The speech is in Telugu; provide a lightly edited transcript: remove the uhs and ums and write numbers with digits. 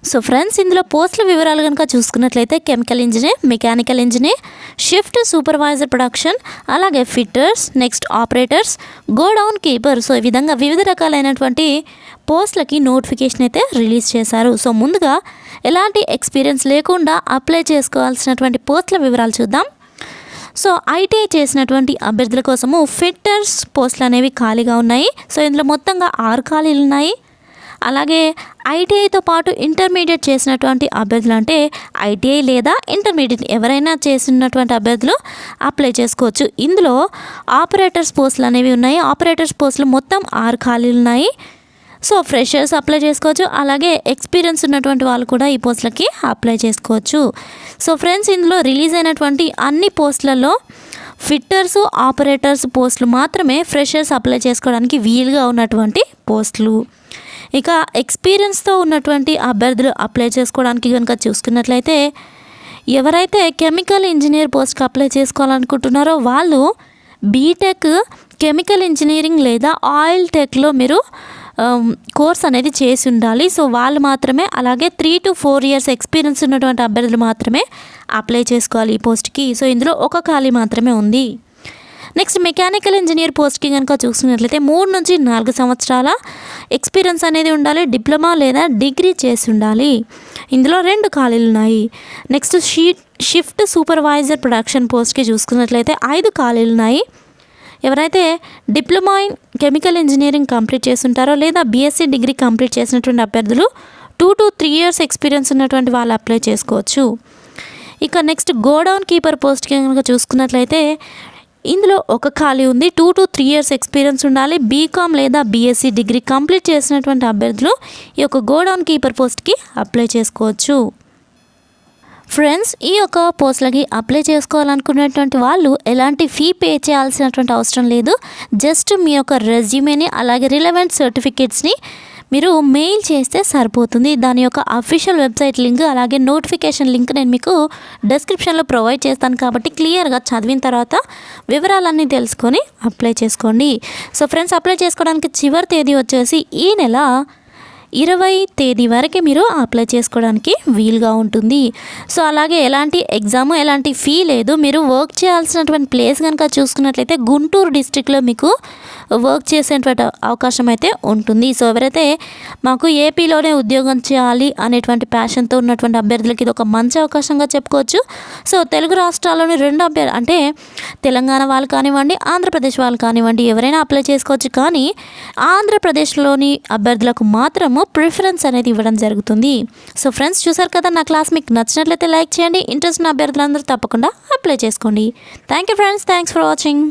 సో ఫ్రెండ్స్, ఇందులో పోస్టుల వివరాలు కనుక చూసుకున్నట్లయితే chemical engineer, mechanical engineer, shift supervisor production, అలాగే fitters, next operators, godown keeper. So ఈ విధంగా వివిధ రకాలైనటువంటి పోస్టులకి నోటిఫికేషన్ అయితే రిలీజ్ చేశారు. సో ముందుగా ఎలాంటి ఎక్స్పీరియన్స్ లేకుండా అప్లై చేసుకోవాల్సినటువంటి పోస్టుల వివరాలు చూద్దాం. సో ఐటీఐ చేసినటువంటి అభ్యర్థుల కోసము ఫిట్టర్స్ పోస్టులు అనేవి ఖాళీగా ఉన్నాయి. సో ఇందులో మొత్తంగా 6 ఖాళీలు ఉన్నాయి. అలాగే ఐటీఐతో పాటు ఇంటర్మీడియట్ చేసినటువంటి అభ్యర్థులు, అంటే ఐటీఐ లేదా ఇంటర్మీడియట్ ఎవరైనా చేసినటువంటి అభ్యర్థులు అప్లై చేసుకోవచ్చు. ఇందులో ఆపరేటర్స్ పోస్టులు అనేవి ఉన్నాయి. ఆపరేటర్స్ పోస్టులు మొత్తం 6 ఖాళీలు ఉన్నాయి. సో ఫ్రెషర్స్ అప్లై చేసుకోవచ్చు, అలాగే ఎక్స్పీరియన్స్ ఉన్నటువంటి వాళ్ళు కూడా ఈ పోస్టులకి అప్లై చేసుకోవచ్చు. సో ఫ్రెండ్స్, ఇందులో రిలీజ్ అయినటువంటి అన్ని పోస్టులలో ఫిట్టర్స్, ఆపరేటర్స్ పోస్టులు మాత్రమే ఫ్రెషర్స్ అప్లై చేసుకోవడానికి వీలుగా ఉన్నటువంటి పోస్టులు. ఇక ఎక్స్పీరియన్స్తో ఉన్నటువంటి అభ్యర్థులు అప్లై చేసుకోవడానికి కనుక చూసుకున్నట్లయితే, ఎవరైతే కెమికల్ ఇంజనీర్ పోస్ట్కి అప్లై చేసుకోవాలనుకుంటున్నారో వాళ్ళు బీటెక్ కెమికల్ ఇంజనీరింగ్ లేదా ఆయిల్ టెక్లో మీరు కోర్స్ అనేది చేసి ఉండాలి. సో వాళ్ళు మాత్రమే, అలాగే 3 to 4 years ఎక్స్పీరియన్స్ ఉన్నటువంటి అభ్యర్థులు మాత్రమే అప్లై చేసుకోవాలి ఈ పోస్ట్కి. సో ఇందులో 1 ఖాళీ మాత్రమే ఉంది. నెక్స్ట్ మెకానికల్ ఇంజనీర్ పోస్ట్కి కనుక చూసుకున్నట్లయితే 3 నుంచి 4 సంవత్సరాల ఎక్స్పీరియన్స్ అనేది ఉండాలి. డిప్లొమా లేదా డిగ్రీ చేసి ఉండాలి. ఇందులో 2 ఖాళీలు ఉన్నాయి. నెక్స్ట్ షిఫ్ట్ సూపర్వైజర్ ప్రొడక్షన్ పోస్ట్కి చూసుకున్నట్లయితే 5 ఖాళీలు ఉన్నాయి. ఎవరైతే diploma in chemical engineering complete చేసి ఉంటారో లేదా బీఎస్సీ డిగ్రీ కంప్లీట్ చేసినటువంటి అభ్యర్థులు 2 to 3 years ఎక్స్పీరియన్స్ ఉన్నటువంటి వాళ్ళు అప్లై చేసుకోవచ్చు. ఇక నెక్స్ట్ గోడౌన్ కీపర్ పోస్ట్కి కనుక చూసుకున్నట్లయితే ఇందులో 1 ఖాళీ ఉంది. 2 to 3 years ఎక్స్పీరియన్స్ ఉండాలి. బీకామ్ లేదా బీఎస్సీ డిగ్రీ కంప్లీట్ చేసినటువంటి అభ్యర్థులు ఈ యొక్క గోడౌన్ కీపర్ పోస్ట్కి అప్లై చేసుకోవచ్చు. ఫ్రెండ్స్, ఈ యొక్క పోస్టులకి అప్లై చేసుకోవాలనుకునేటువంటి వాళ్ళు ఎలాంటి ఫీ పే చేయాల్సినటువంటి అవసరం లేదు. జస్ట్ మీ యొక్క రెజ్యూమేని అలాగే రిలవెంట్ సర్టిఫికేట్స్ని మీరు మెయిల్ చేస్తే సరిపోతుంది. దాని యొక్క అఫీషియల్ వెబ్సైట్ లింక్ అలాగే నోటిఫికేషన్ లింక్ నేను మీకు డిస్క్రిప్షన్లో ప్రొవైడ్ చేస్తాను. కాబట్టి క్లియర్గా చదివిన తర్వాత వివరాలన్నీ తెలుసుకొని అప్లై చేసుకోండి. సో ఫ్రెండ్స్, అప్లై చేసుకోవడానికి చివరి తేదీ వచ్చేసి ఈ నెల 20 తేదీ వరకు మీరు అప్లై చేసుకోవడానికి వీలుగా ఉంటుంది. సో అలాగే ఎలాంటి ఎగ్జామ్, ఎలాంటి ఫీ లేదు. మీరు వర్క్ చేయాల్సినటువంటి ప్లేస్ కనుక చూసుకున్నట్లయితే గుంటూరు డిస్ట్రిక్ట్లో మీకు వర్క్ చేసేటువంటి అవకాశం అయితే ఉంటుంది. సో ఎవరైతే మాకు ఏపీలోనే ఉద్యోగం చేయాలి అనేటువంటి ప్యాషన్తో ఉన్నటువంటి అభ్యర్థులకి ఇది ఒక మంచి అవకాశంగా చెప్పుకోవచ్చు. సో తెలుగు రాష్ట్రాల్లోని 2 అంటే తెలంగాణ వాళ్ళు కానివ్వండి, ఆంధ్రప్రదేశ్ వాళ్ళు కానివ్వండి, ఎవరైనా అప్లై చేసుకోవచ్చు. కానీ ఆంధ్రప్రదేశ్లోని అభ్యర్థులకు మాత్రము ప్రిఫరెన్స్ అనేది ఇవ్వడం జరుగుతుంది. సో ఫ్రెండ్స్, చూసారు కదా, నా క్లాస్ మీకు నచ్చినట్లయితే లైక్ చేయండి. ఇంట్రెస్ట్ ఉన్న అభ్యర్థులందరూ తప్పకుండా అప్లై చేసుకోండి. Thank you friends, thanks for watching.